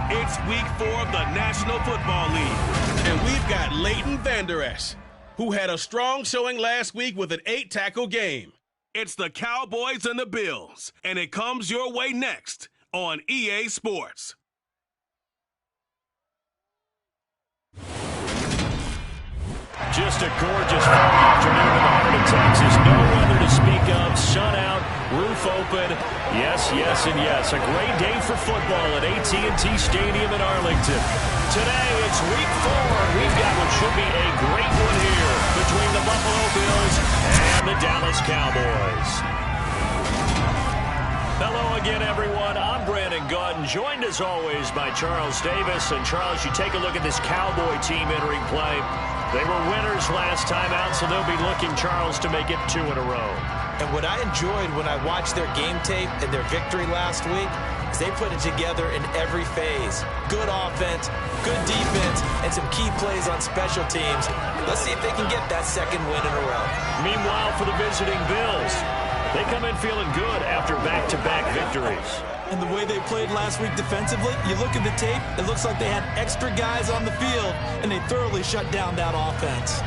It's week 4 of the National Football League, and we've got Leighton Vander Esch, who had a strong showing last week with an 8-tackle game. It's the Cowboys and the Bills, and it comes your way next on EA Sports. Just a gorgeous fall afternoon in the heart of Texas. No weather to speak of. Sun out, roof open. Yes, yes, and yes. A great day for football at AT&T Stadium in Arlington. Today, it's week 4. We've got what should be a great one here between the Buffalo Bills and the Dallas Cowboys. Hello again, everyone. I'm Brandon Gautin, joined as always by Charles Davis. And Charles, you take a look at this Cowboy team entering play. They were winners last time out, so they'll be looking, Charles, to make it 2 in a row. And what I enjoyed when I watched their game tape and their victory last week is they put it together in every phase. Good offense, good defense, and some key plays on special teams. Let's see if they can get that second win in a row. Meanwhile, for the visiting Bills, they come in feeling good after back-to-back victories. And the way they played last week defensively, you look at the tape, it looks like they had extra guys on the field, and they thoroughly shut down that offense.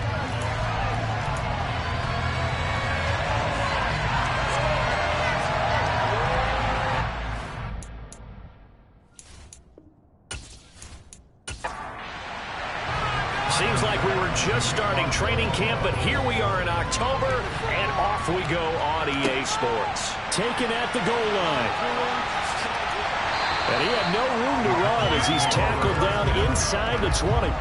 Seems like we were just starting training camp, but here we are in October, and off we go on EA Sports. Taken at the goal line. And he had no room to run as he's tackled down inside the 20.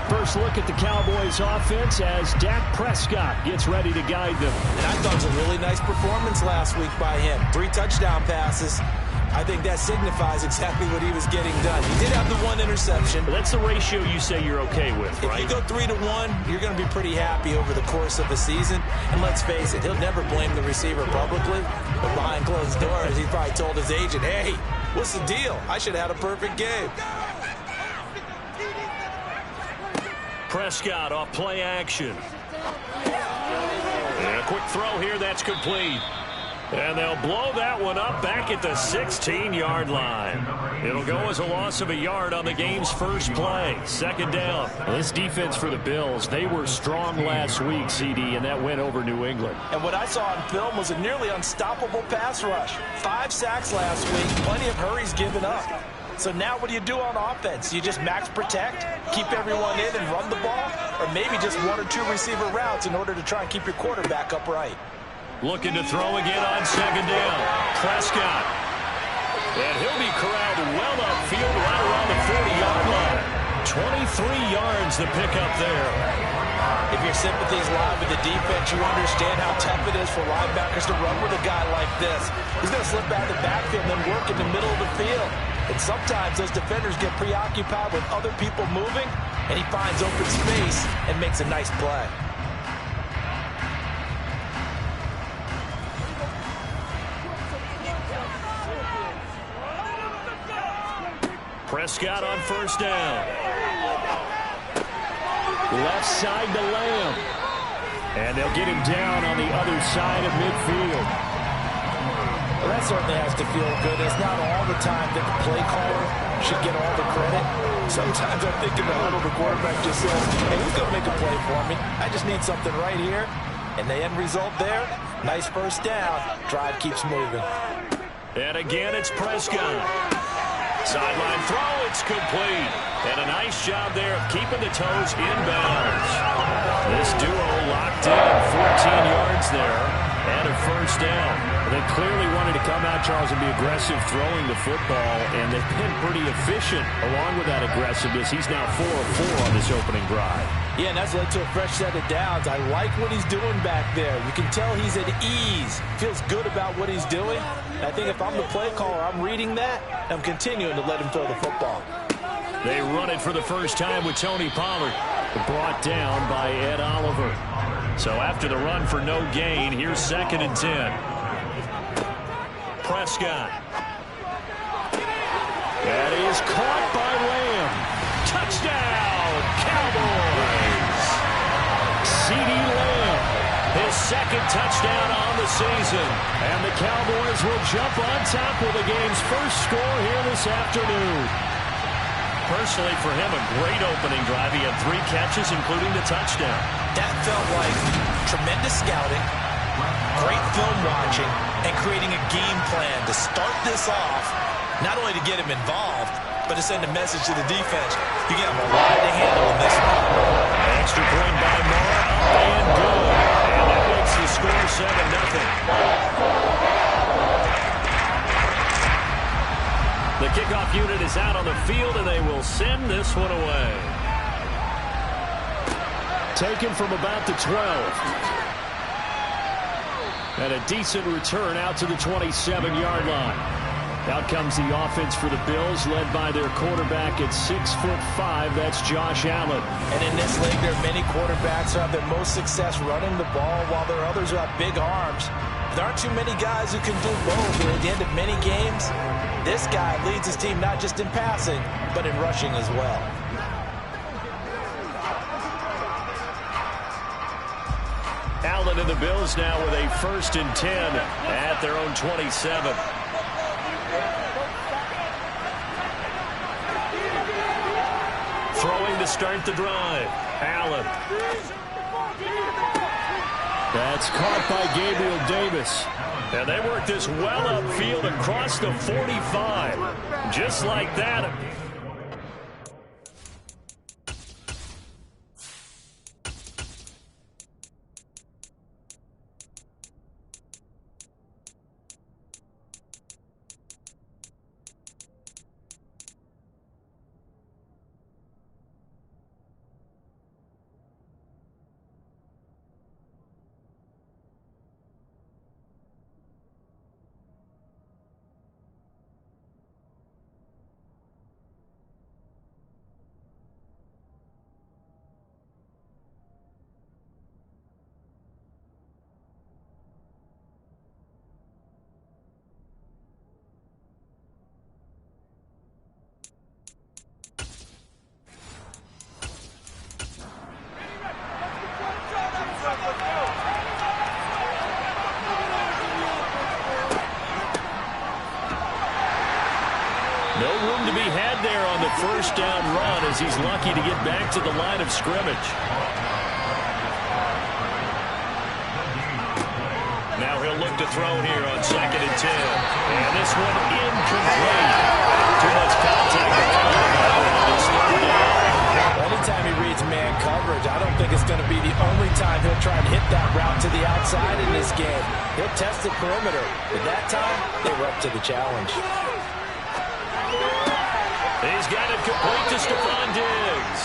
First look at the Cowboys offense as Dak Prescott gets ready to guide them. And I thought it was a really nice performance last week by him. 3 touchdown passes. I think that signifies exactly what he was getting done. He did have the 1 interception. But that's the ratio you say you're okay with, right? If you go 3-to-1, you're going to be pretty happy over the course of the season. And let's face it, he'll never blame the receiver publicly. But behind closed doors, he probably told his agent, hey, what's the deal? I should have had a perfect game. Prescott off play action. And a quick throw here, that's complete. And they'll blow that one up back at the 16-yard line. It'll go as a loss of a yard on the game's first play. Second down. Well, this defense for the Bills, they were strong last week, CD, and that went over New England. And what I saw on film was a nearly unstoppable pass rush. 5 sacks last week, plenty of hurries given up. So now what do you do on offense? You just max protect, keep everyone in and run the ball, or maybe just 1 or 2 receiver routes in order to try and keep your quarterback upright. Looking to throw again on second down. Prescott. And he'll be corralled well upfield right around the 40-yard line. 23 yards to pick up there. If your sympathies lie with the defense, you understand how tough it is for linebackers to run with a guy like this. He's going to slip out of the backfield and then work in the middle of the field. And sometimes those defenders get preoccupied with other people moving, and he finds open space and makes a nice play. Prescott on first down. Left side to Lamb. And they'll get him down on the other side of midfield. Well, that certainly has to feel good. It's not all the time that the play caller should get all the credit. Sometimes I think in the huddle, the quarterback just says, hey, who's going to make a play for me? I just need something right here. And the end result there, nice first down. Drive keeps moving. And again, it's Prescott. Sideline throw, it's complete. And a nice job there of keeping the toes inbounds. This duo locked in, 14 yards there, and a first down. They clearly wanted to come out, Charles, and be aggressive throwing the football, and they've been pretty efficient along with that aggressiveness. He's now 4 of 4 on this opening drive. Yeah, and that's led to a fresh set of downs. I like what he's doing back there. You can tell he's at ease. Feels good about what he's doing. And I think if I'm the play caller, I'm reading that, and I'm continuing to let him throw the football. They run it for the first time with Tony Pollard, brought down by Ed Oliver. So after the run for no gain, here's 2nd and 10. Prescott. That is caught by Lamb. Touchdown, Cowboys. C.D. Lamb, his 2nd touchdown on the season. And the Cowboys will jump on top with the game's first score here this afternoon. personally for him, a great opening drive. He had 3 catches, including the touchdown. That felt like tremendous scouting, great film watching, and creating a game plan to start this off, not only to get him involved, but to send a message to the defense. You got a lot to handle in this one. Extra point by Moore, up and good. And that makes the score 7-0. The kickoff unit is out on the field, and they will send this one away. Taken from about the 12. And a decent return out to the 27-yard line. Out comes the offense for the Bills, led by their quarterback at 6'5". That's Josh Allen. And in this league, there are many quarterbacks who have their most success running the ball, while there are others who have big arms. There aren't too many guys who can do both. And at the end of many games, this guy leads his team not just in passing, but in rushing as well. Allen and the Bills now with a 1st and 10 at their own 27. Throwing to start the drive. Allen. That's caught by Gabriel Davis. And they work this well upfield across the 45. Just like that. No room to be had there on the 1st down run as he's lucky to get back to the line of scrimmage. Now he'll look to throw here on 2nd and 10. And this one incomplete. Too much contact. Anytime he reads man coverage, I don't think it's going to be the only time he'll try and hit that route to the outside in this game. He'll test the perimeter. But that time, they were up to the challenge. He's got it complete to Stephon Diggs.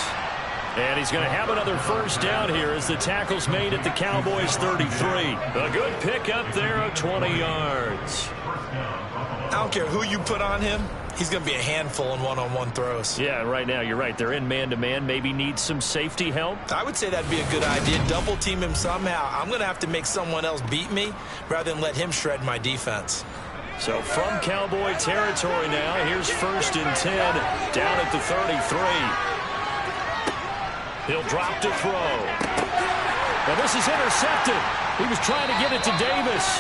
And he's going to have another 1st down here as the tackle's made at the Cowboys 33. A good pickup there of 20 yards. I don't care who you put on him. He's going to be a handful in one-on-one throws. Yeah, right now you're right. They're in man-to-man. Maybe need some safety help. I would say that'd be a good idea. Double team him somehow. I'm going to have to make someone else beat me rather than let him shred my defense. So from Cowboy territory now, here's 1st and 10 down at the 33. He'll drop to throw. And this is intercepted. He was trying to get it to Davis.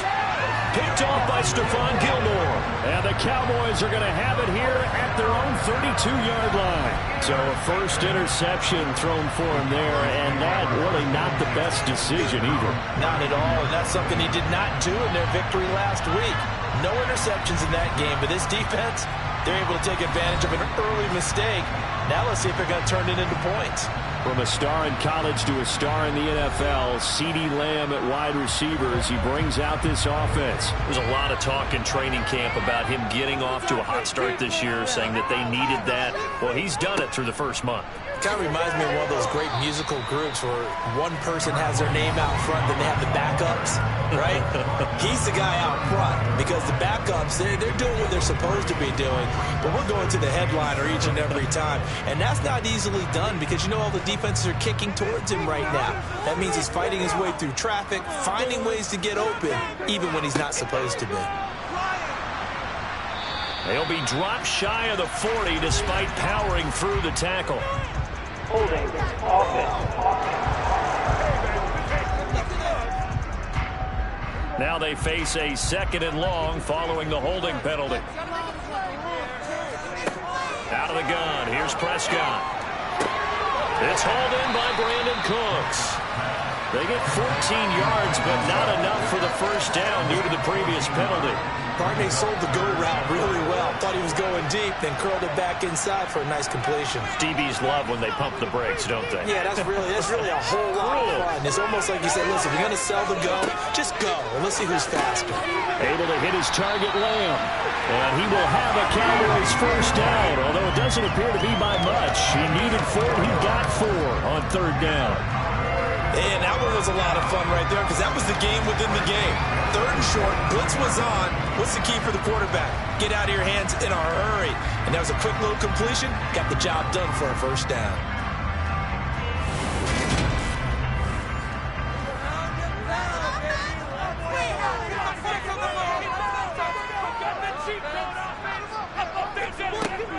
Picked off by Stephon Gilmore. And the Cowboys are going to have it here at their own 32-yard line. So a 1st interception thrown for him there, and that really not the best decision either. Not at all, and that's something he did not do in their victory last week. No interceptions in that game, but this defense, they're able to take advantage of an early mistake. Now let's see if they're going to turn it into points. From a star in college to a star in the NFL, CeeDee Lamb at wide receiver as he brings out this offense. There's a lot of talk in training camp about him getting off to a hot start this year, saying that they needed that. Well, he's done it through the 1st month. Kind of reminds me of one of those great musical groups where one person has their name out front, then they have the backups, right? He's the guy out front because the backups, they're doing what they're supposed to be doing, but we're going to the headliner each and every time. And that's not easily done because, you know, all the defenses are kicking towards him right now. That means he's fighting his way through traffic, finding ways to get open, even when he's not supposed to be. They'll be dropped shy of the 40 despite powering through the tackle. Holding offense. Now they face a 2nd and long following the holding penalty. Out of the gun, here's Prescott. It's hauled in by Brandon Cooks. They get 14 yards, but not enough for the first down due to the previous penalty. Barney sold the go route really well. Thought he was going deep, then curled it back inside for a nice completion. DBs love when they pump the brakes, don't they? Yeah, that's really a whole lot of fun. It's almost like you say, listen, if you're going to sell the go, just go, and let's see who's faster. Able to hit his target, Lamb. And he will have a Cowboys first down, although it doesn't appear to be by much. He needed 4, he got 4 on third down. And that one was a lot of fun right there because that was the game within the game. Third and short, blitz was on. What's the key for the quarterback? Get out of your hands in a hurry. And that was a quick little completion. Got the job done for a first down.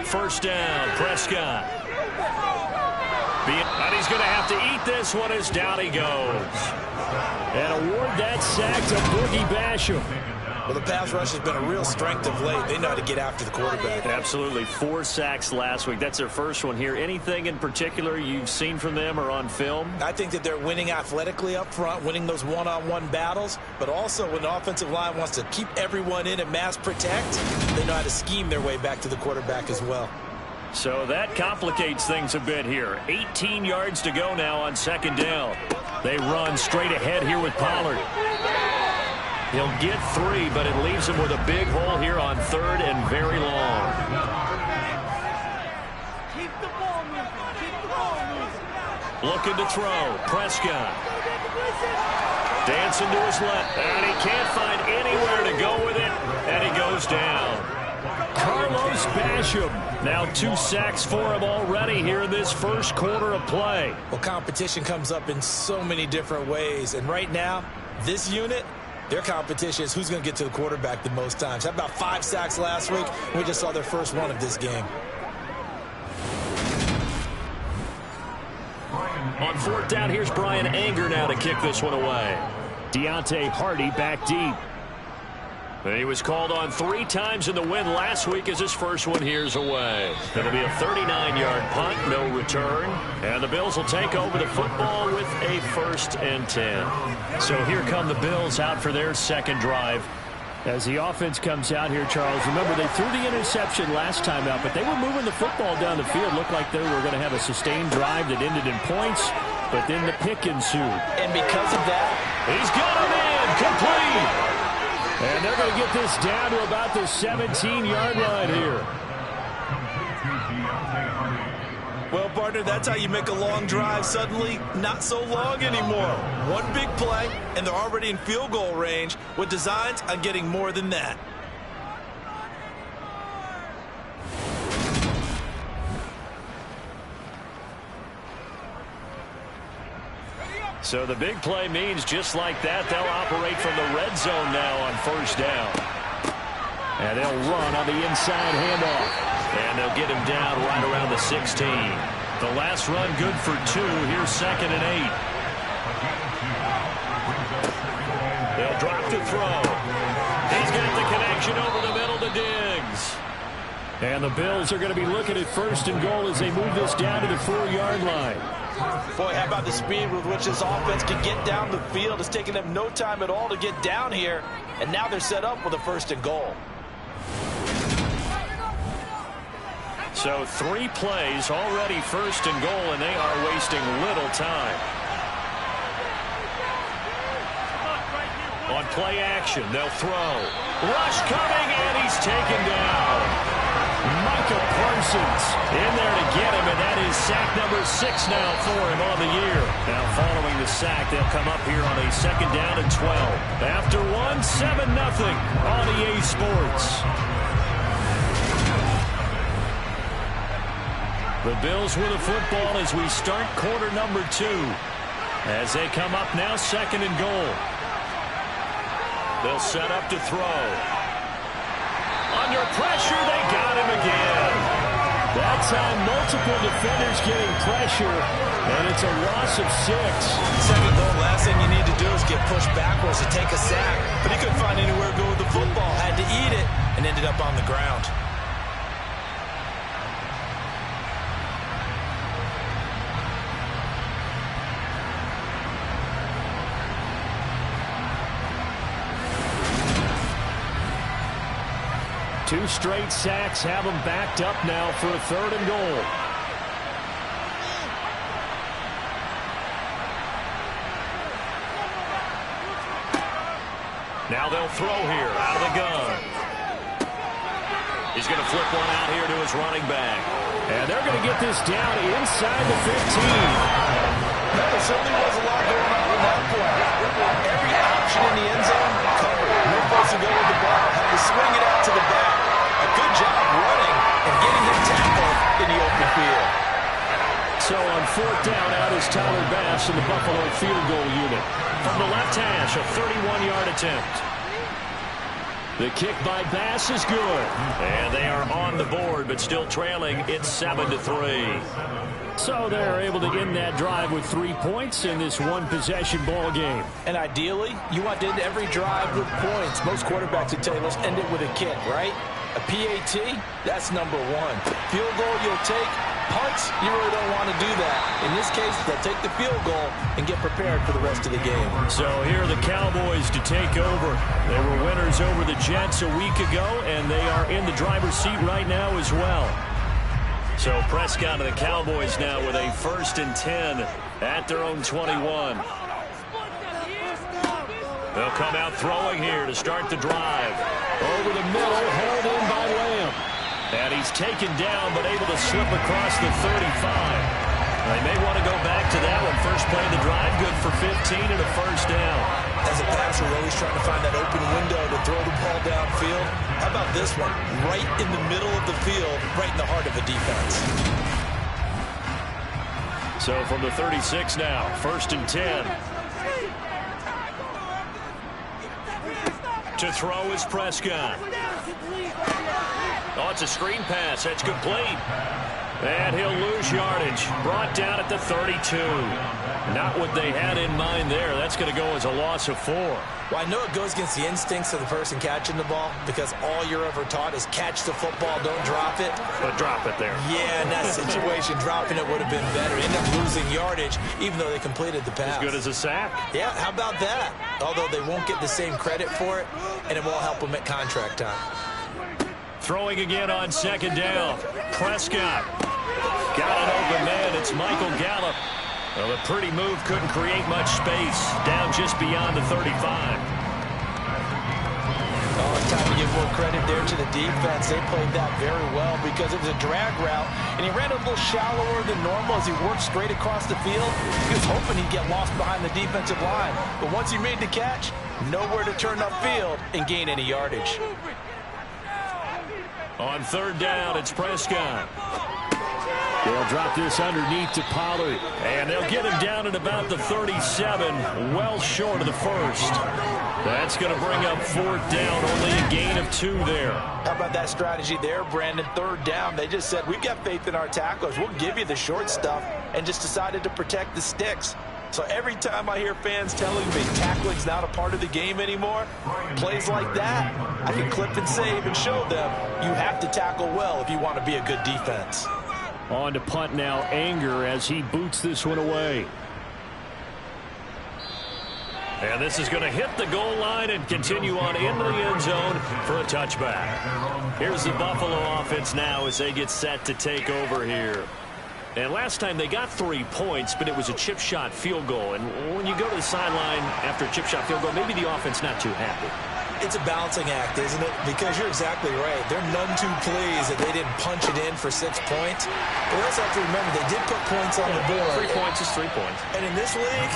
First down, Prescott. And he's going to have to eat this one as down he goes. And award that sack to Boogie Basham. Well, the pass rush has been a real strength of late. They know how to get after the quarterback. Absolutely. 4 sacks last week. That's their first one here. Anything in particular you've seen from them or on film? I think that they're winning athletically up front, winning those one-on-one battles, but also when the offensive line wants to keep everyone in and mass protect, they know how to scheme their way back to the quarterback as well. So that complicates things a bit here. 18 yards to go now on second down. They run straight ahead here with Pollard. He'll get 3, but it leaves him with a big hole here on third and very long. Keep the ball moving. Keep the ball moving. Looking to throw. Prescott. Dancing to his left. And he can't find anywhere to go with it. And he goes down. Carlos Basham. Now 2 sacks for him already here in this first quarter of play. Well, competition comes up in so many different ways. And right now, this unit, their competition is who's going to get to the quarterback the most times. How about 5 sacks last week? We just saw their first one of this game. On fourth down, here's Brian Anger now to kick this one away. Deontay Hardy back deep. He was called on 3 times in the win last week as his first one here's away. It'll be a 39-yard punt, no return. And the Bills will take over the football with a 1st and 10. So here come the Bills out for their second drive. As the offense comes out here, Charles, remember they threw the interception last time out, but they were moving the football down the field. Looked like they were going to have a sustained drive that ended in points, but then the pick ensued. And because of that, he's got him in, complete. And they're going to get this down to about the 17-yard line here. well, partner, that's how you make a long drive suddenly not so long anymore. One big play, and they're already in field goal range with designs on getting more than that. So the big play means just like that, they'll operate from the red zone now on first down. And they'll run on the inside handoff. And they'll get him down right around the 16. The last run good for 2. Here's 2nd and 8. They'll drop to throw. He's got the connection over the middle to Diggs. And the Bills are going to be looking at 1st and goal as they move this down to the 4-yard line. Boy, how about the speed with which this offense can get down the field? It's taken them no time at all to get down here, and now they're set up with a 1st and goal. So 3 plays, already 1st and goal, and they are wasting little time. On play action, they'll throw. Rush coming, and he's taken down. Micah Parsons in there to get him, and that is sack number 6 now for him on the year. Now following the sack, they'll come up here on a 2nd down and 12. After 1, 7-0 on EA Sports. The Bills with the football as we start quarter number 2. As they come up now 2nd and goal. They'll set up to throw. Under pressure, they got him again. That time, multiple defenders getting pressure, and it's a loss of 6. 2nd goal, last thing you need to do is get pushed backwards to take a sack. But he couldn't find anywhere to go with the football, had to eat it, and ended up on the ground. 2 straight sacks have them backed up now for a 3rd and goal. Now they'll throw here out of the gun. He's going to flip one out here to his running back. And they're going to get this down inside the 15. There certainly was a lot going on in that play. Every option in the end zone covered. No place to go with the ball. Had to swing it out to the back. A good job running and getting him tackled in the open field. So on 4th down, out is Tyler Bass in the Buffalo field goal unit. From the left hash, a 31-yard attempt. The kick by Bass is good. And they are on the board, but still trailing. It's 7-3. So they're able to end that drive with 3 points in this one-possession ball game. And ideally, you want to end every drive with points. Most quarterbacks would tell you, let's end it with a kick, right? A PAT, that's number 1. Field goal you'll take. Punts, you really don't want to do that. In this case, they'll take the field goal and get prepared for the rest of the game. So here are the Cowboys to take over. They were winners over the Jets a week ago, and they are in the driver's seat right now as well. So Prescott and the Cowboys now with a 1st and 10 at their own 21. They'll come out throwing here to start the drive. Over the middle, held in by Lamb. And he's taken down, but able to slip across the 35. They may want to go back to that one. First play of the drive, good for 15 and a 1st down. As a passer, we're always trying to find that open window to throw the ball downfield. How about this one? Right in the middle of the field, right in the heart of a defense. So from the 36 now, 1st and 10. To throw is Prescott. Oh, it's a screen pass. That's complete. And he'll lose yardage. Brought down at the 32. Not what they had in mind there. That's going to go as a loss of 4. Well, I know it goes against the instincts of the person catching the ball because all you're ever taught is catch the football, don't drop it. But drop it there. Yeah, in that situation, dropping it would have been better. End up losing yardage, even though they completed the pass. As good as a sack. Yeah, how about that? Although they won't get the same credit for it, and it won't help them at contract time. Throwing again on 2nd down. Prescott. Got an open man. It's Michael Gallup. Well, a pretty move couldn't create much space. Down just beyond the 35. Oh, time to give more credit there to the defense. They played that very well because it was a drag route, and he ran a little shallower than normal as he worked straight across the field. He was hoping he'd get lost behind the defensive line. But once he made the catch, nowhere to turn upfield and gain any yardage. On 3rd down, it's Prescott. They'll drop this underneath to Pollard. And they'll get him down at about the 37, well short of the 1st. That's going to bring up 4th down, only a gain of 2 there. How about that strategy there, Brandon? 3rd down, they just said, we've got faith in our tacklers. We'll give you the short stuff, and just decided to protect the sticks. So every time I hear fans telling me tackling's not a part of the game anymore, plays like that, I can clip and save and show them you have to tackle well if you want to be a good defense. On to punt now, Anger as he boots this one away. And this is going to hit the goal line and continue on into the end zone for a touchback. Here's the Buffalo offense now as they get set to take over here. And last time they got 3 points, but it was a chip shot field goal. And when you go to the sideline after a chip shot field goal, maybe the offense not too happy. It's a balancing act, isn't it? Because you're exactly right. They're none too pleased that they didn't punch it in for 6 points. But we also have to remember they did put points on the board. 3 points is 3 points. And in this league,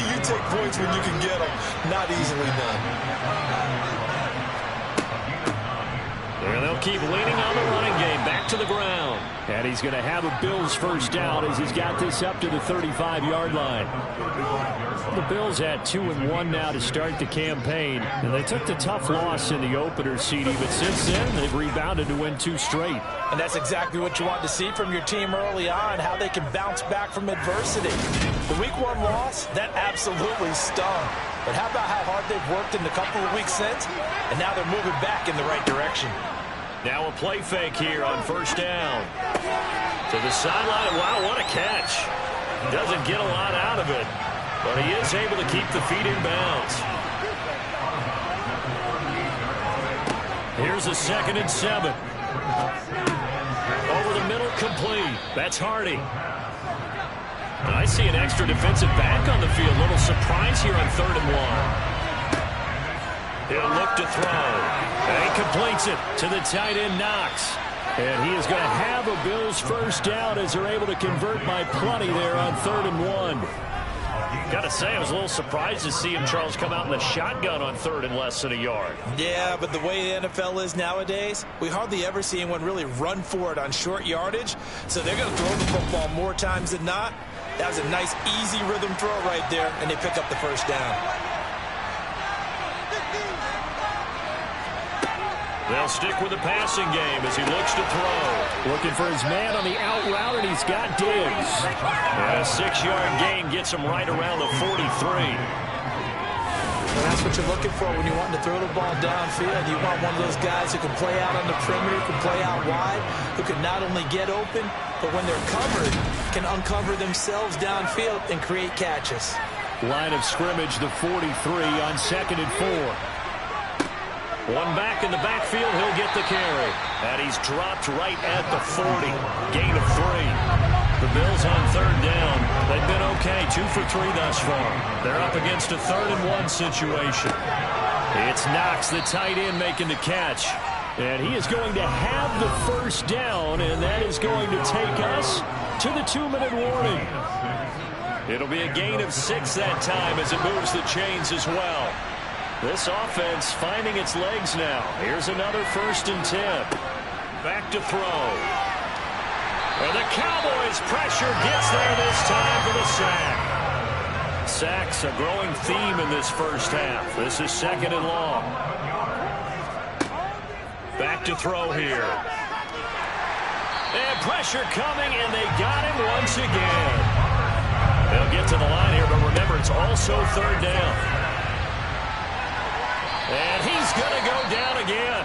you take points when you can get them. Not easily done. And they'll keep leaning on the running game. Back to the ground. And he's going to have a Bills 1st down as he's got this up to the 35-yard line. The Bills had 2-1 now to start the campaign. And they took the tough loss in the opener, CD. But since then, they've rebounded to win 2 straight. And that's exactly what you want to see from your team early on, how they can bounce back from adversity. The Week 1 loss, that absolutely stung. But how about how hard they've worked in the couple of weeks since? And now they're moving back in the right direction. Now a play fake here on 1st down. To the sideline. Wow, what a catch. Doesn't get a lot out of it, but he is able to keep the feet in bounds. Here Here's a 2nd and 7. Over the middle, complete. That's Hardy. And I see an extra defensive back on the field. Little surprise here on 3rd and 1. He'll look to throw. And he completes it to the tight end, Knox. And he is going to have a Bills first down as they're able to convert by plenty there on 3rd and 1. Got to say, I was a little surprised to see him, Charles, come out in the shotgun on 3rd and less than a yard. Yeah, but the way the NFL is nowadays, we hardly ever see anyone really run for it on short yardage. So they're going to throw the football more times than not. That was a nice, easy rhythm throw right there, and they pick up the first down. They'll stick with the passing game as he looks to throw. Looking for his man on the out route, and he's got Diggs. And a 6-yard gain gets him right around the 43. And that's what you're looking for when you're wanting to throw the ball downfield. You want one of those guys who can play out on the perimeter, who can play out wide, who can not only get open, but when they're covered, can uncover themselves downfield and create catches. Line of scrimmage, the 43 on 2nd and 4. One back in the backfield, he'll get the carry. And he's dropped right at the 40. Gain of 3. The Bills on 3rd down. They've been okay, 2 for 3 thus far. They're up against a 3rd and 1 situation. It's Knox, the tight end, making the catch. And he is going to have the first down, and that is going to take us to the 2-minute warning. It'll be a gain of 6 that time as it moves the chains as well. This offense finding its legs now. Here's another 1st and 10. Back to throw. And the Cowboys pressure gets there this time for the sack. Sacks a growing theme in this first half. This is 2nd and long. Back to throw here. And pressure coming, and they got him once again. They'll get to the line here, but remember, it's also 3rd down. And he's going to go down again.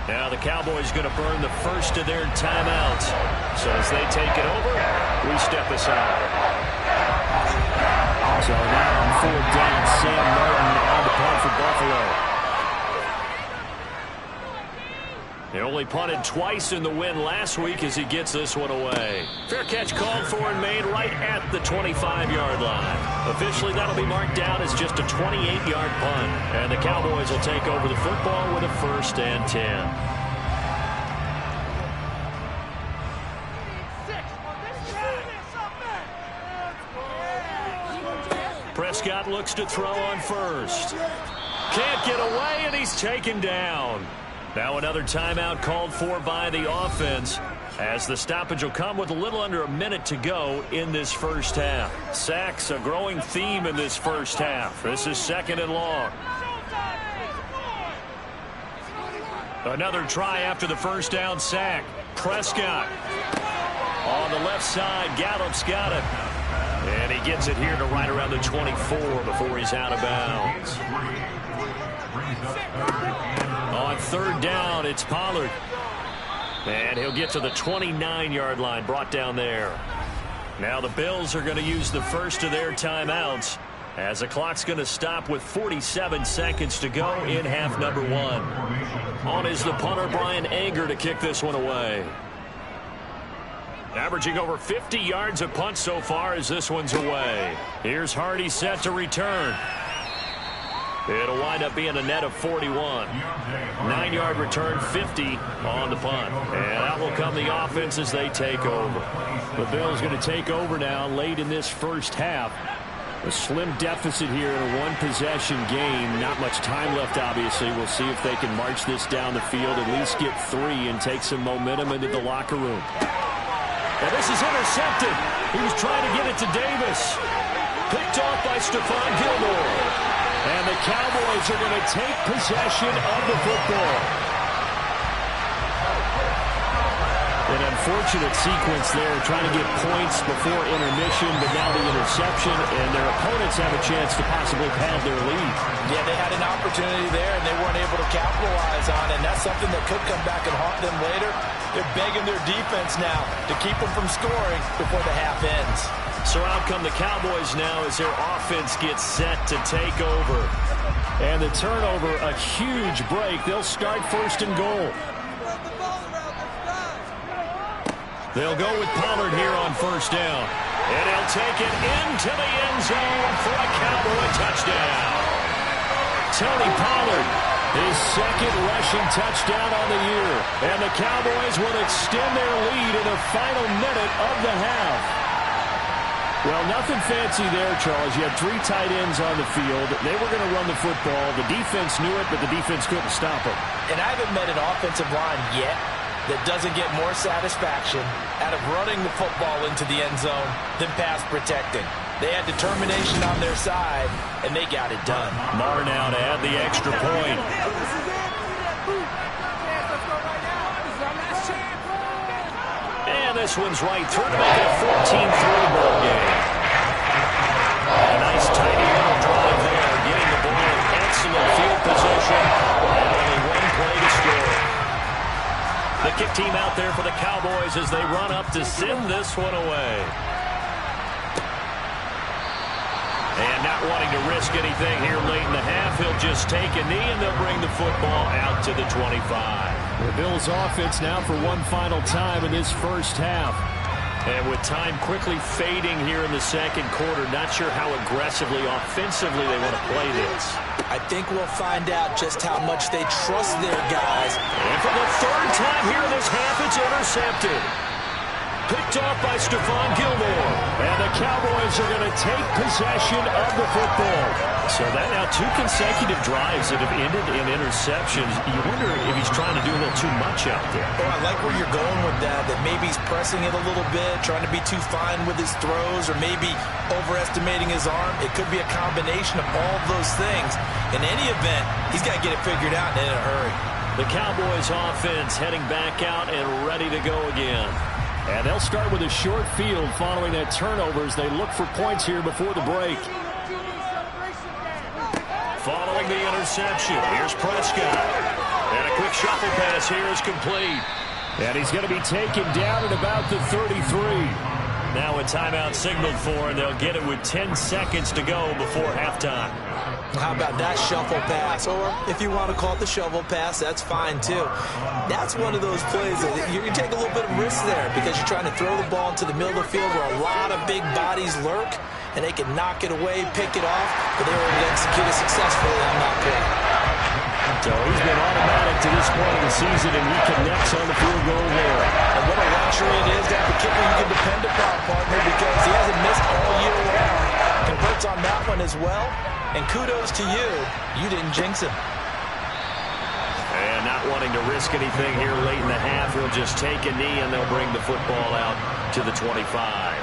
Now the Cowboys going to burn the first of their timeouts. So as they take it over, we step aside. So now on 4th down, Sam Martin on the punt for Buffalo. He only punted twice in the win last week as he gets this one away. Fair catch called for and made right at the 25-yard line. Officially, that'll be marked down as just a 28-yard punt. And the Cowboys will take over the football with a 1st and 10. Prescott looks to throw on 1st. Can't get away, and he's taken down. Now another timeout called for by the offense as the stoppage will come with a little under a minute to go in this first half. Sacks a growing theme in this first half. This is 2nd and long. Another try after the first down sack. Prescott on the left side. Gallup's got it. And he gets it here to right around the 24 before he's out of bounds. On 3rd down, it's Pollard. And he'll get to the 29-yard line, brought down there. Now the Bills are going to use the first of their timeouts as the clock's going to stop with 47 seconds to go in half number 1. On is the punter, Brian Anger, to kick this one away. Averaging over 50 yards a punt so far as this one's away. Here's Hardy set to return. It'll wind up being a net of 41. 9-yard return, 50 on the punt. And out will come the offense as they take over. The Bills going to take over now late in this first half. A slim deficit here in a one-possession game. Not much time left, obviously. We'll see if they can march this down the field, at least get 3 and take some momentum into the locker room. And this is intercepted. He was trying to get it to Davis. Picked off by Stephon Gilmore. And the Cowboys are going to take possession of the football. An unfortunate sequence there, trying to get points before intermission, but now the interception, and their opponents have a chance to possibly pad their lead. Yeah, they had an opportunity there, and they weren't able to capitalize on it, and that's something that could come back and haunt them later. They're begging their defense now to keep them from scoring before the half ends. So out come the Cowboys now as their offense gets set to take over. And the turnover, a huge break. They'll start first and goal. They'll go with Pollard here on first down. And he'll take it into the end zone for a Cowboy touchdown. Tony Pollard, his second rushing touchdown on the year. And the Cowboys will extend their lead in the final minute of the half. Well, nothing fancy there, Charles. You had 3 tight ends on the field. They were going to run the football. The defense knew it, but the defense couldn't stop them. And I haven't met an offensive line yet that doesn't get more satisfaction out of running the football into the end zone than pass protecting. They had determination on their side, and they got it done. Marr now to add the extra point. And this one's right through to make it a 14-3 ball game. A nice tidy little drive there, getting the ball in excellent field position, and only one play to score. The kick team out there for the Cowboys as they run up to send this one away. And not wanting to risk anything here late in the half, he'll just take a knee and they'll bring the football out to the 25. The Bills offense now for one final time in this first half. And with time quickly fading here in the second quarter, not sure how aggressively, offensively they want to play this. I think we'll find out just how much they trust their guys. And for the third time here in this half, it's intercepted. Picked off by Stephon Gilmore. And the Cowboys are going to take possession of the football. So that now 2 consecutive drives that have ended in interceptions. You wonder if he's trying to do a little too much out there. Oh, I like where you're going with that maybe he's pressing it a little bit, trying to be too fine with his throws, or maybe overestimating his arm. It could be a combination of all those things. In any event, he's got to get it figured out and in a hurry. The Cowboys offense heading back out and ready to go again. And they'll start with a short field following that turnover as they look for points here before the break. Following the interception, here's Prescott. And a quick shuffle pass here is complete. And he's going to be taken down at about the 33. Now a timeout signaled for, and they'll get it with 10 seconds to go before halftime. How about that shuffle pass? Or if you want to call it the shovel pass, that's fine too. That's one of those plays that you can take a little bit of risk there because you're trying to throw the ball into the middle of the field where a lot of big bodies lurk, and they can knock it away, pick it off, but they were able to execute it successfully on that play. So he's been automatic to this point of the season, and he connects on the field goal there. And what a luxury it is to have a kicker you can depend upon, partner, because he hasn't missed all year long. Converts on that one as well. And kudos to you. You didn't jinx him. And not wanting to risk anything here late in the half, he'll just take a knee and they'll bring the football out to the 25.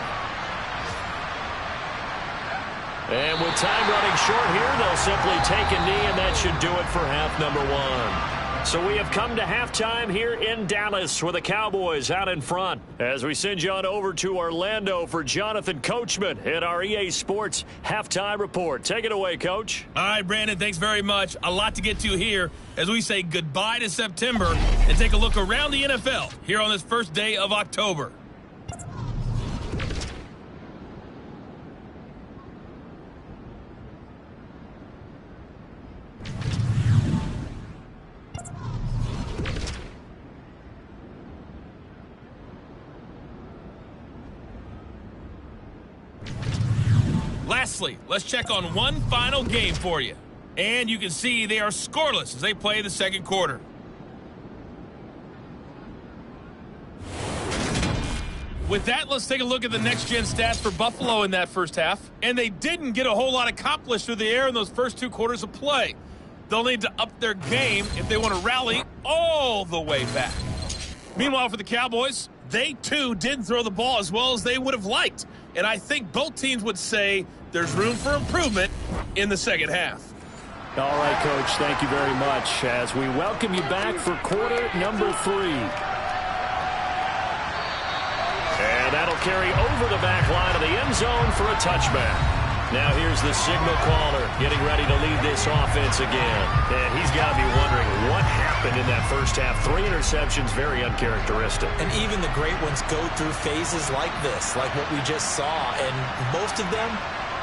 And with time running short here, they'll simply take a knee, and that should do it for half number 1. So we have come to halftime here in Dallas with the Cowboys out in front as we send you on over to Orlando for Jonathan Coachman at our EA Sports Halftime Report. Take it away, Coach. All right, Brandon, thanks very much. A lot to get to here as we say goodbye to September and take a look around the NFL here on this first day of October. Lastly, let's check on one final game for you. And you can see they are scoreless as they play the second quarter. With that, let's take a look at the next-gen stats for Buffalo in that first half. And they didn't get a whole lot accomplished through the air in those first 2 quarters of play. They'll need to up their game if they want to rally all the way back. Meanwhile, for the Cowboys, they too didn't throw the ball as well as they would have liked. And I think both teams would say there's room for improvement in the second half. All right, Coach, thank you very much as we welcome you back for quarter number 3. And that'll carry over the back line of the end zone for a touchback. Now here's the signal caller getting ready to lead this offense again. And he's got to be wondering what happened in that first half. 3 interceptions, very uncharacteristic. And even the great ones go through phases like this, like what we just saw. And most of them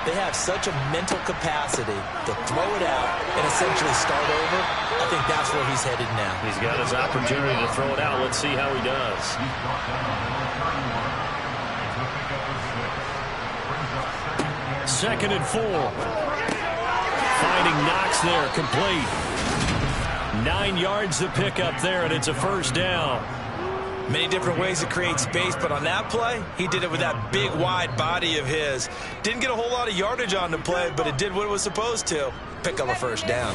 they have such a mental capacity to throw it out and essentially start over. I think that's where he's headed now. He's got his opportunity to throw it out. Let's see how he does. Second and 4. Finding Knox there, complete. 9 yards to pick up there, and it's a first down. Many different ways to create space, but on that play, he did it with that big, wide body of his. Didn't get a whole lot of yardage on the play, but it did what it was supposed to. Pick up a first down.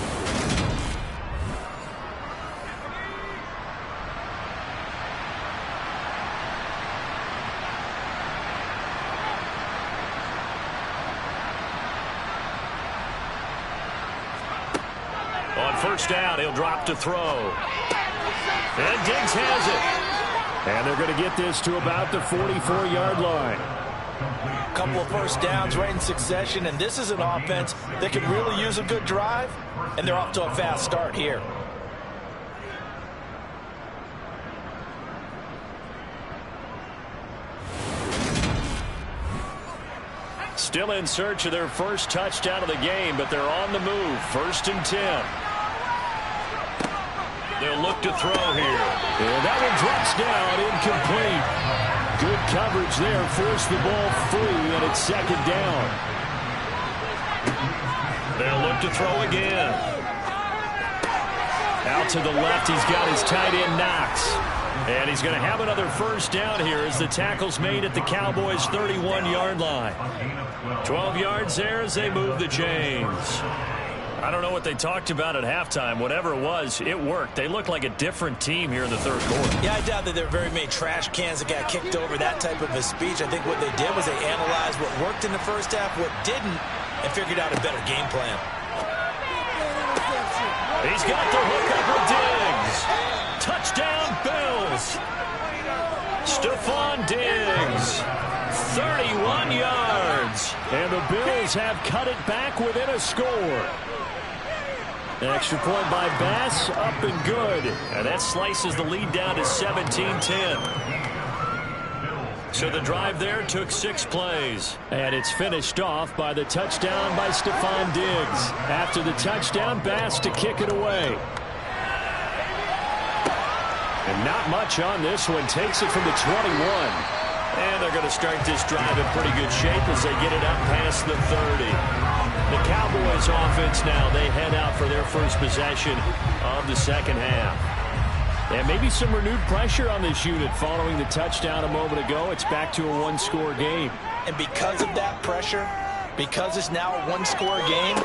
On first down, he'll drop to throw. And Diggs has it. And they're going to get this to about the 44-yard line. Couple of first downs right in succession, and this is an offense that could really use a good drive, and they're off to a fast start here. Still in search of their first touchdown of the game, but they're on the move. 1st and 10. They'll look to throw here. And that one drops down, incomplete. Good coverage there, forced the ball free, and it's 2nd down. They'll look to throw again. Out to the left, he's got his tight end Knox. And he's going to have another first down here as the tackle's made at the Cowboys' 31-yard line. 12 yards there as they move the chains. I don't know what they talked about at halftime. Whatever it was, it worked. They look like a different team here in the 3rd quarter. Yeah, I doubt that there were very many trash cans that got kicked over, that type of a speech. I think what they did was they analyzed what worked in the first half, what didn't, and figured out a better game plan. He's got the hook up with Diggs. Touchdown, Bills. Stephon Diggs. 31 yards. And the Bills have cut it back within a score. An extra point by Bass, up and good. And that slices the lead down to 17-10. So the drive there took 6 plays. And it's finished off by the touchdown by Stephon Diggs. After the touchdown, Bass to kick it away. And not much on this one. Takes it from the 21. And they're going to start this drive in pretty good shape as they get it up past the 30. The Cowboys offense now, they head out for their first possession of the 2nd half. And maybe some renewed pressure on this unit following the touchdown a moment ago. It's back to a 1-score game. And because of that pressure, because it's now a 1-score game,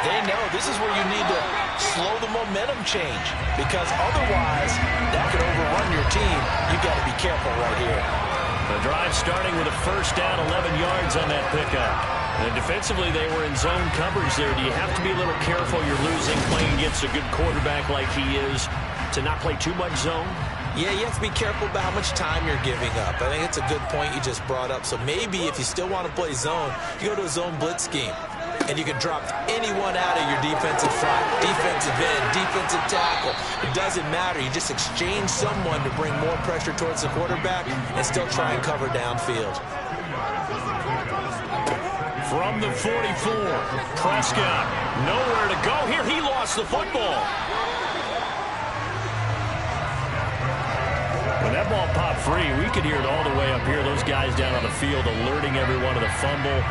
they know this is where you need to slow the momentum change. Because otherwise, that could overrun your team. You've got to be careful right here. The drive starting with a first down, 11 yards on that pickup. And defensively, they were in zone coverage there. Do you have to be a little careful? You're losing playing against a good quarterback like he is to not play too much zone? Yeah, you have to be careful about how much time you're giving up. I think it's a good point you just brought up. So maybe if you still want to play zone, you go to a zone blitz scheme. And you can drop anyone out of your defensive front, defensive end, defensive tackle. It doesn't matter. You just exchange someone to bring more pressure towards the quarterback and still try and cover downfield. From the 44, Prescott, nowhere to go here. He lost the football. When that ball popped free, we could hear it all the way up here. Those guys down on the field alerting everyone of the fumble.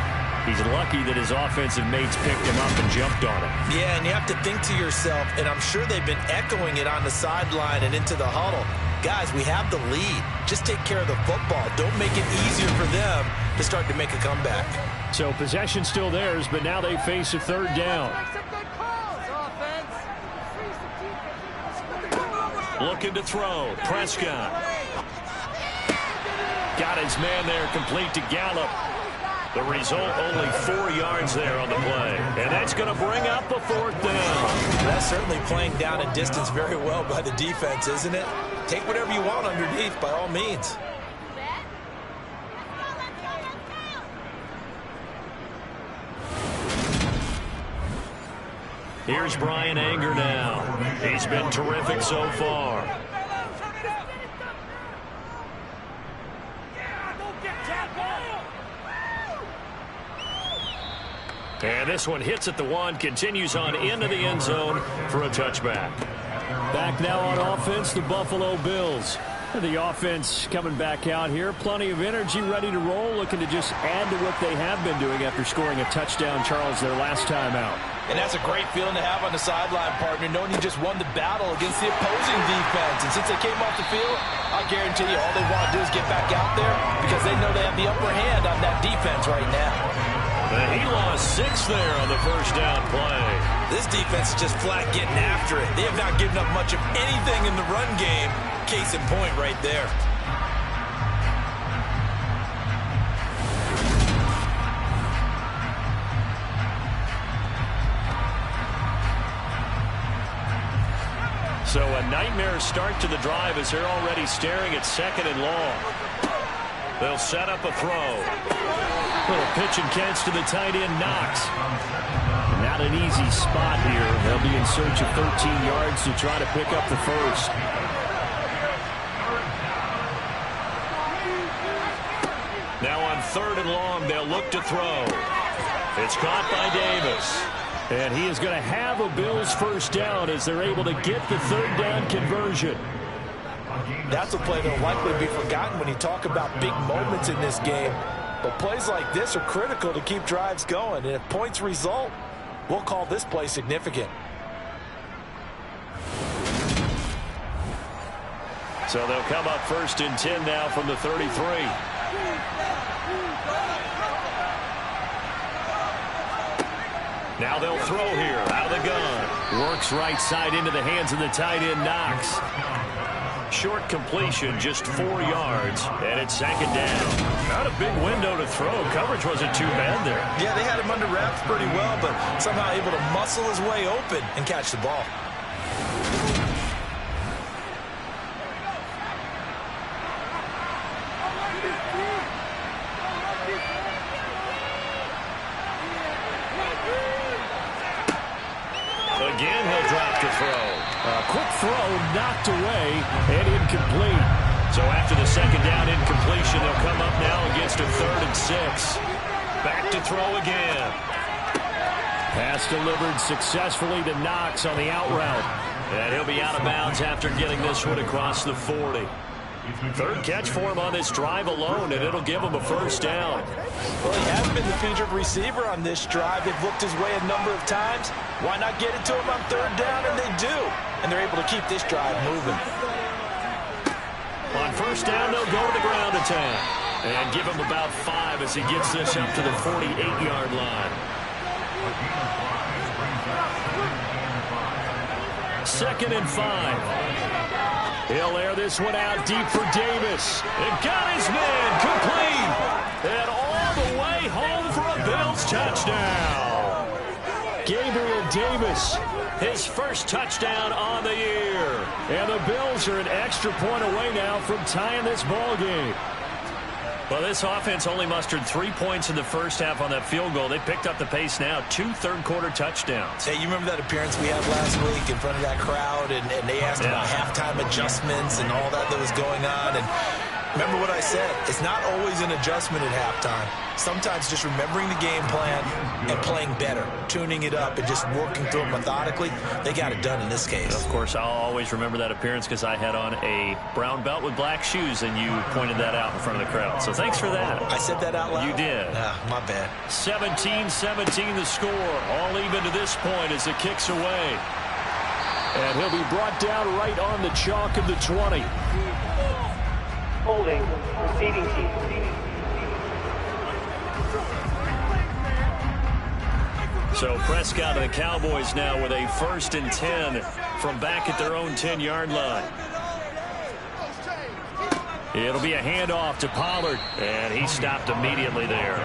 He's lucky that his offensive mates picked him up and jumped on him. Yeah, and you have to think to yourself, and I'm sure they've been echoing it on the sideline and into the huddle. Guys, we have the lead. Just take care of the football. Don't make it easier for them to start to make a comeback. So possession still theirs, but now they face a 3rd down. Looking to throw. Prescott. Got his man there, complete to Gallup. The result, only 4 yards there on the play. And that's going to bring up the 4th down. That's certainly playing down and distance very well by the defense, isn't it? Take whatever you want underneath, by all means. Here's Brian Anger now. He's been terrific so far. And this one hits at the 1, continues on into the end zone for a touchback. Back now on offense, the Buffalo Bills. The offense coming back out here. Plenty of energy, ready to roll, looking to just add to what they have been doing after scoring a touchdown, Charles, their last time out. And that's a great feeling to have on the sideline, partner, knowing you just won the battle against the opposing defense. And since they came off the field, I guarantee you all they want to do is get back out there because they know they have the upper hand on that defense right now. And he lost 6 there on the first down play. This defense is just flat getting after it. They have not given up much of anything in the run game. Case in point right there. So a nightmare start to the drive as they're already staring at 2nd and long. They'll set up a throw. Little pitch and catch to the tight end, Knox. Not an easy spot here. They'll be in search of 13 yards to try to pick up the first. Now on 3rd and long, they'll look to throw. It's caught by Davis. And he is going to have a Bills first down as they're able to get the 3rd down conversion. That's a play that will likely be forgotten when you talk about big moments in this game. But plays like this are critical to keep drives going. And if points result, we'll call this play significant. So they'll come up 1st and 10 now from the 33. Now they'll throw here out of the gun. Works right side into the hands of the tight end, Knox. Short completion, just 4 yards, and it's 2nd down. Not a big window to throw. Coverage wasn't too bad there. Yeah, they had him under wraps pretty well, but somehow able to muscle his way open and catch the ball. Again, he'll drop to throw. A quick throw knocked away and incomplete. So after the 2nd down incompletion, they'll come up now against a 3rd and 6. Back to throw again. Pass delivered successfully to Knox on the out route. And he'll be out of bounds after getting this one across the 40. 3rd catch for him on this drive alone, and it'll give him a first down. Well, he has been the featured receiver on this drive. They've looked his way a number of times. Why not get it to him on 3rd down? And they do. And they're able to keep this drive moving. On first down, they'll go to the ground attack. And give him about 5 as he gets this up to the 48-yard line. 2nd and 5. He'll air this one out deep for Davis. And got his man complete. And all the way home for a Bills touchdown. Gabriel Davis, his first touchdown on the year. And the Bills are an extra point away now from tying this ball game. Well, this offense only mustered 3 points in the first half on that field goal. They picked up the pace now. 2 third-quarter touchdowns. Hey, you remember that appearance we had last week in front of that crowd, and they asked about halftime adjustments and all that was going on. And remember what I said. It's not always an adjustment at halftime. Sometimes just remembering the game plan and playing better, tuning it up and just working through it methodically. They got it done in this case. Of course, I'll always remember that appearance because I had on a brown belt with black shoes, and you pointed that out in front of the crowd. So thanks for that. I said that out loud? You did. My bad. 17-17 the score. All even to this point as it kicks away. And he'll be brought down right on the chalk of the 20. Holding. Receiving team. So Prescott and the Cowboys now with a 1st and 10 from back at their own 10-yard line. It'll be a handoff to Pollard, and he stopped immediately there.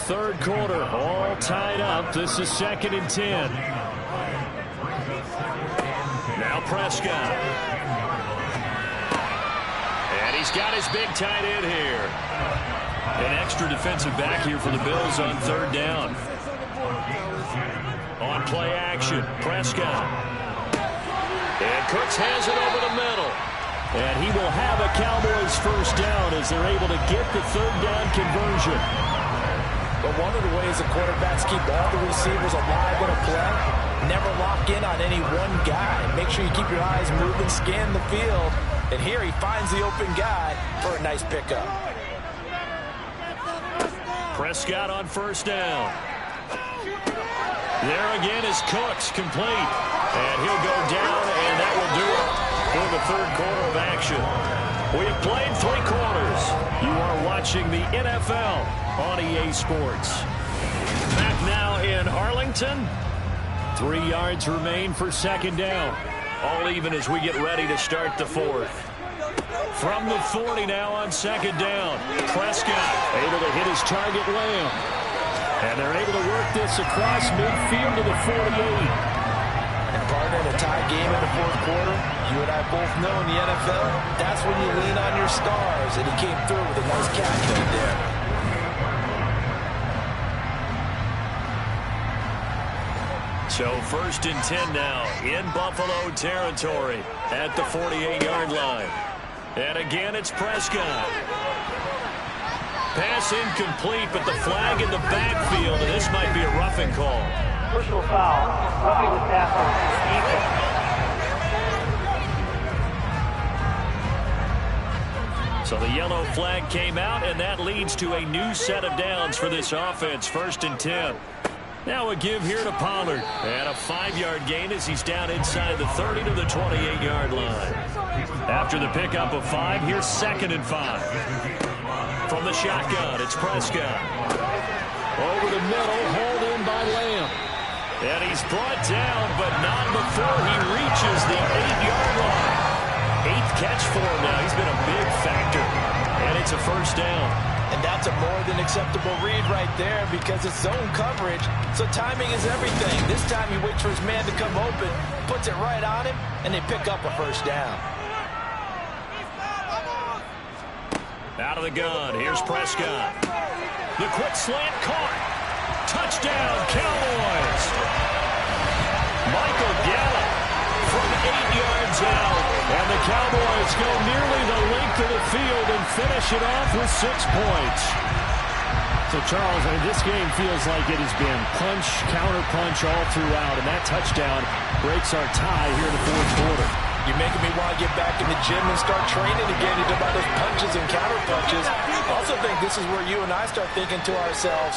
3rd quarter, all tied up. This is 2nd and 10. Now Prescott. And he's got his big tight end here. An extra defensive back here for the Bills on 3rd down. On play action, Prescott. And Cooks has it over the middle. And he will have a Cowboys first down as they're able to get the 3rd down conversion. But one of the ways the quarterbacks keep all the receivers alive in a play, never lock in on any one guy. Make sure you keep your eyes moving, scan the field. And here he finds the open guy for a nice pickup. Prescott on first down. There again is Cooks, complete. And he'll go down, and that will do it for the third quarter of action. We have played 3 quarters. You are watching the NFL on EA Sports. Back now in Arlington. 3 yards remain for second down. All even as we get ready to start the fourth. From the 40 now on second down. Prescott able to hit his target, Lamb. And they're able to work this across midfield to the 48. And partner, in a tie game in the fourth quarter, you and I both know in the NFL, that's when you lean on your stars. And he came through with a nice catch right there. So first and 10 now in Buffalo territory at the 48-yard line. And again, it's Prescott. Pass incomplete, but the flag in the backfield, and this might be a roughing call. Personal foul. Roughing the tackle. So the yellow flag came out, and that leads to a new set of downs for this offense. First and 10. Now a give here to Pollard. And a 5-yard gain as he's down inside the 30 to the 28-yard line. After the pickup of 5, here's second and 5. From the shotgun, it's Prescott. Over the middle, hauled in by Lamb. And he's brought down, but not before he reaches the 8-yard line. 8th catch for him now. He's been a big factor. And it's a first down. And that's a more than acceptable read right there because it's zone coverage, so timing is everything. This time he waits for his man to come open, puts it right on him, and they pick up a first down. Out of the gun, here's Prescott. The quick slant caught. Touchdown, Cowboys. Michael Gallup from 8 yards out. And the Cowboys go nearly the length of the field and finish it off with 6 points. So, Charles, this game feels like it has been punch, counter punch all throughout. And that touchdown breaks our tie here in the fourth quarter. You're making me want to get back in the gym and start training again to do about those punches and counter punches. I also think this is where you and I start thinking to ourselves,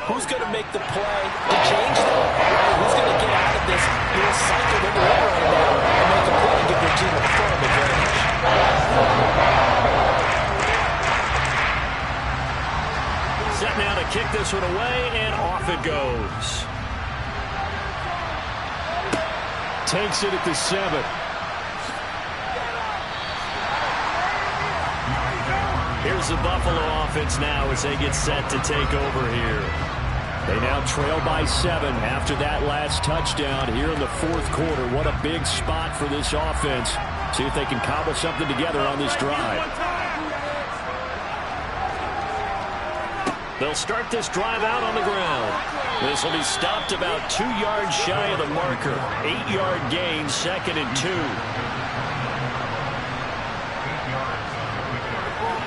who's going to make the play to change them? Right? Who's going to get out of this little cycle that we're in right now and make a play and give their team a firm advantage? Set now to kick this one away, and off it goes. Takes it at the 7. Here's the Buffalo offense now as they get set to take over here. They now trail by 7 after that last touchdown here in the fourth quarter. What a big spot for this offense. See if they can cobble something together on this drive. They'll start this drive out on the ground. This will be stopped about 2 yards shy of the marker. 8-yard gain, second and 2.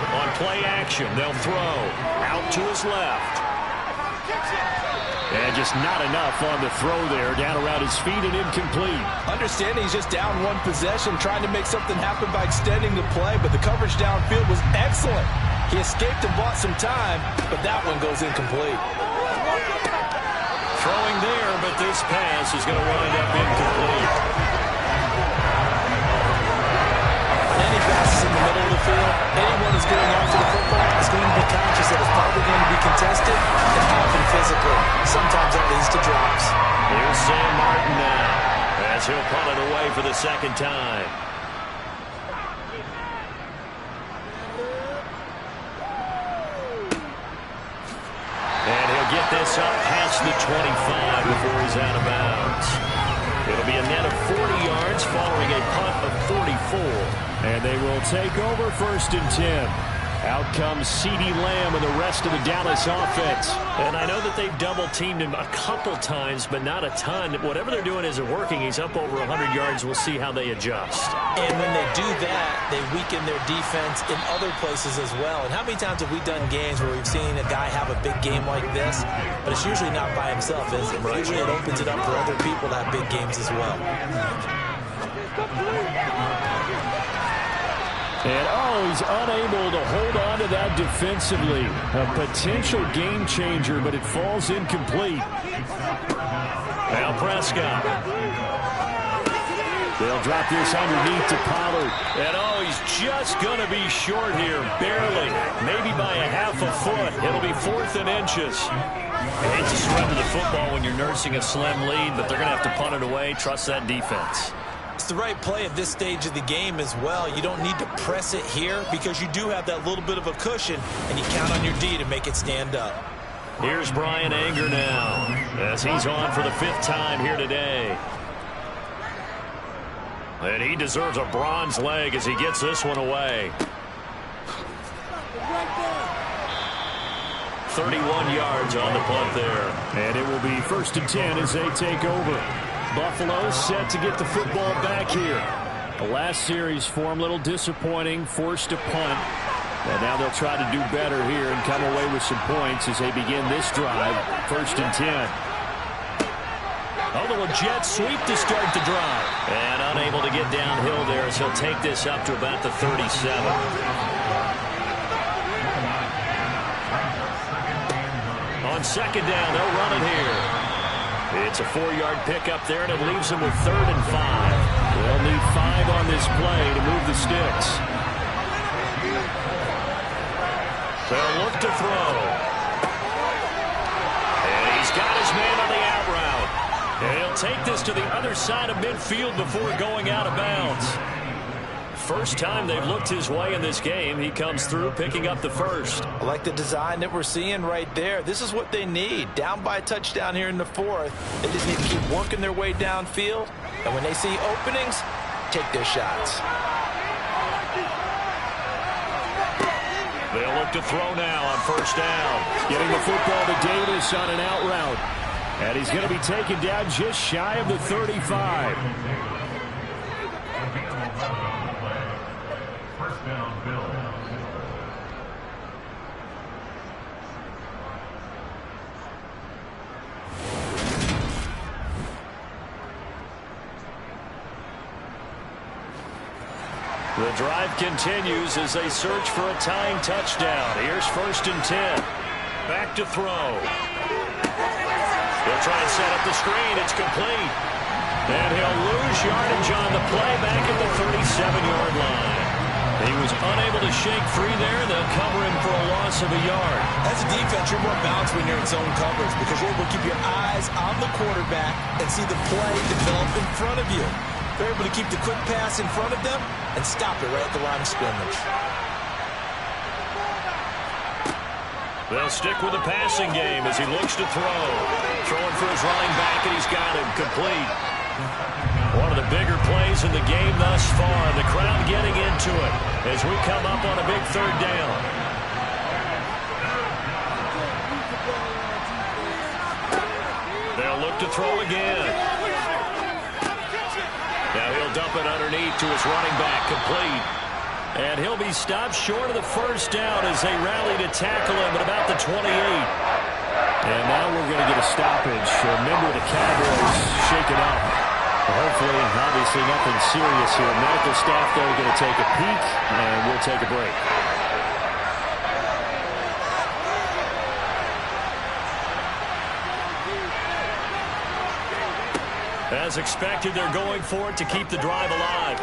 On play action, they'll throw out to his left. And just not enough on the throw there, down around his feet and incomplete. Understanding he's just down one possession, trying to make something happen by extending the play, but the coverage downfield was excellent. He escaped and bought some time, but that one goes incomplete. Throwing there, but this pass is going to wind up incomplete. Any passes in the middle of the field, anyone who's going after the football is going to be conscious that it's probably going to be contested and often physically. Sometimes that leads to drops. Here's Sam Martin now as he'll punt it away for the second time. And he'll get this up past the 25 before he's out of bounds. It'll be a net of 40 yards following a punt of 44. And they will take over first and 10. Out comes CeeDee Lamb and the rest of the Dallas offense. And I know that they've double-teamed him a couple times, but not a ton. Whatever they're doing isn't working. He's up over 100 yards. We'll see how they adjust. And when they do that, they weaken their defense in other places as well. And how many times have we done games where we've seen a guy have a big game like this, but it's usually not by himself, is it? Usually it opens it up for other people to have big games as well. And, he's unable to hold on to that defensively. A potential game changer, but it falls incomplete. Now Prescott. They'll drop this underneath to Pollard. And, he's just going to be short here, barely. Maybe by a half a foot. It'll be 4th and inches. I hate to surrender the football when you're nursing a slim lead, but they're going to have to punt it away. Trust that defense. It's the right play at this stage of the game as well. You don't need to press it here because you do have that little bit of a cushion, and you count on your D to make it stand up. Here's Brian Anger now as he's on for the 5th time here today. And he deserves a bronze leg as he gets this one away. 31 yards on the punt there. And it will be 1st and 10 as they take over. Buffalo set to get the football back here. The last series for them, a little disappointing, forced a punt. And now they'll try to do better here and come away with some points as they begin this drive. 1st and 10. A jet sweep to start the drive. And unable to get downhill there as he'll take this up to about the 37. On 2nd down, they'll run it here. It's a 4-yard pickup there, and it leaves them with 3rd and 5. They'll need 5 on this play to move the sticks. They'll look to throw. And he's got his man on the out route. And he'll take this to the other side of midfield before going out of bounds. First time they've looked his way in this game. He comes through picking up the first. I like the design that we're seeing right there. This is what they need. Down by a touchdown here in the 4th. They just need to keep working their way downfield. And when they see openings, take their shots. They'll look to throw now on 1st down. Getting the football to Davis on an out route. And he's going to be taken down just shy of the 35. The drive continues as they search for a tying touchdown. Here's 1st and 10. Back to throw. They'll try and set up the screen. It's complete. And he'll lose yardage on the play back at the 37-yard line. He was unable to shake free there. They'll cover him for a loss of a yard. As a defense, you're more balanced when you're in zone coverage because you're able to keep your eyes on the quarterback and see the play develop in front of you. They're able to keep the quick pass in front of them and stop it right at the line of scrimmage. They'll stick with the passing game as he looks to throw. Throwing for his running back, and he's got him complete. One of the bigger plays in the game thus far. The crowd getting into it as we come up on a big 3rd down. They'll look to throw again. Now he'll dump it underneath to his running back, complete. And he'll be stopped short of the 1st down as they rally to tackle him at about the 28. And now we're going to get a stoppage. Remember, the Cowboys shaken up. Hopefully, obviously nothing serious here. Medical staff, though, going to take a peek, and we'll take a break. As expected, they're going for it to keep the drive alive.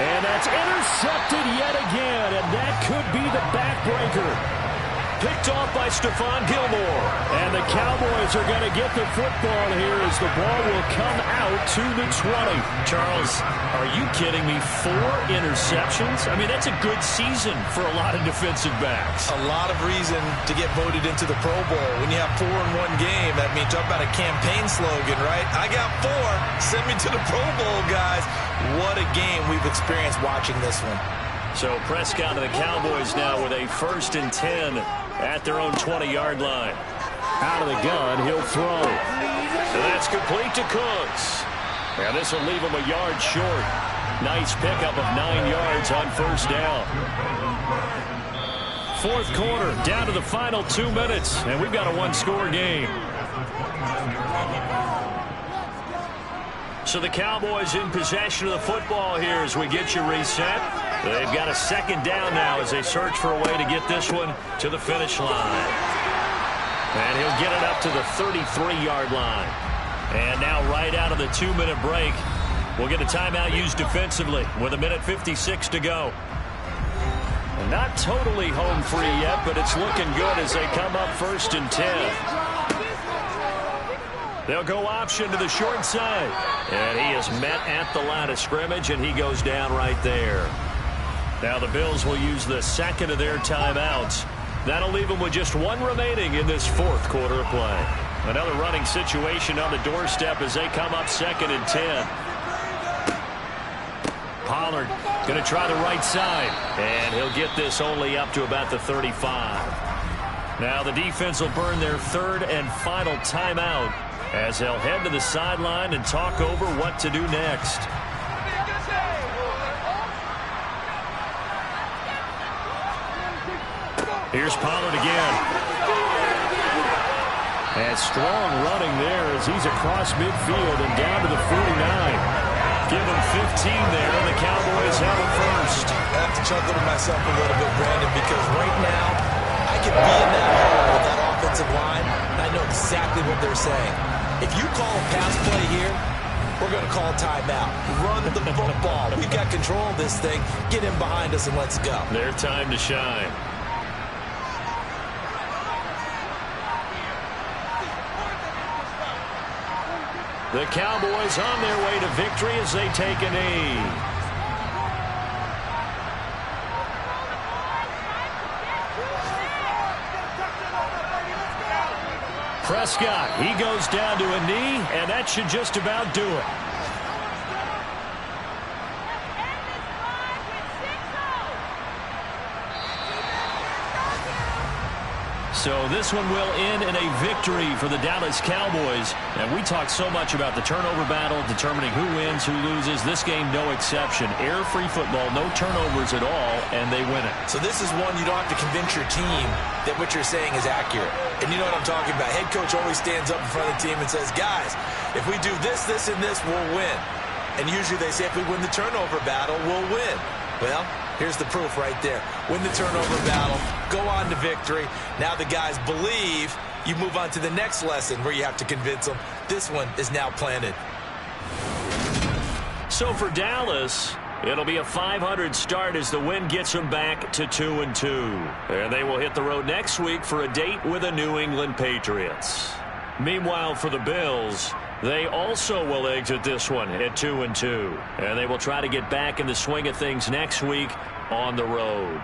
And that's intercepted yet again, and that could be the backbreaker. Picked off by Stephon Gilmore. And the Cowboys are going to get the football here as the ball will come out to the 20. Charles, are you kidding me? 4 interceptions? I mean, that's a good season for a lot of defensive backs. A lot of reason to get voted into the Pro Bowl. When you have 4 in one game, that means talk about a campaign slogan, right? I got 4. Send me to the Pro Bowl, guys. What a game we've experienced watching this one. So Prescott and the Cowboys now with a 1st and 10 at their own 20-yard line. Out of the gun, he'll throw. So that's complete to Cooks. And this will leave him a yard short. Nice pickup of 9 yards on 1st down. 4th quarter, down to the final 2 minutes, and we've got a 1-score game. So the Cowboys in possession of the football here as we get you reset. They've got a 2nd down now as they search for a way to get this one to the finish line. And he'll get it up to the 33-yard line. And now right out of the 2-minute break, we'll get a timeout used defensively with 1:56 to go. And not totally home free yet, but it's looking good as they come up 1st and 10. They'll go option to the short side. And he is met at the line of scrimmage, and he goes down right there. Now the Bills will use the 2nd of their timeouts. That'll leave them with just 1 remaining in this 4th quarter of play. Another running situation on the doorstep as they come up 2nd and 10. Pollard going to try the right side, and he'll get this only up to about the 35. Now the defense will burn their 3rd and final timeout as they'll head to the sideline and talk over what to do next. Here's Pollard again. And strong running there as he's across midfield and down to the 49. Give him 15 there, and the Cowboys have it first. I have to chuckle to myself a little bit, Brandon, because right now I could be in that hole with that offensive line, and I know exactly what they're saying. If you call a pass play here, we're going to call a timeout. Run the football. We've got control of this thing. Get him behind us and let's go. Their time to shine. The Cowboys on their way to victory as they take a knee. Prescott, he goes down to a knee, and that should just about do it. So this one will end in a victory for the Dallas Cowboys. And we talked so much about the turnover battle, determining who wins, who loses. This game, no exception. Error-free football, no turnovers at all, and they win it. So this is one you don't have to convince your team that what you're saying is accurate. And you know what I'm talking about. Head coach always stands up in front of the team and says, guys, if we do this, this, and this, we'll win. And usually they say if we win the turnover battle, we'll win. Well, here's the proof right there. Win the turnover battle, go on to victory. Now the guys believe. You move on to the next lesson where you have to convince them. This one is now planted. So for Dallas, it'll be a .500 start as the win gets them back to 2-2. And they will hit the road next week for a date with the New England Patriots. Meanwhile, for the Bills, they also will exit this one at 2-2. And they will try to get back in the swing of things next week on the road.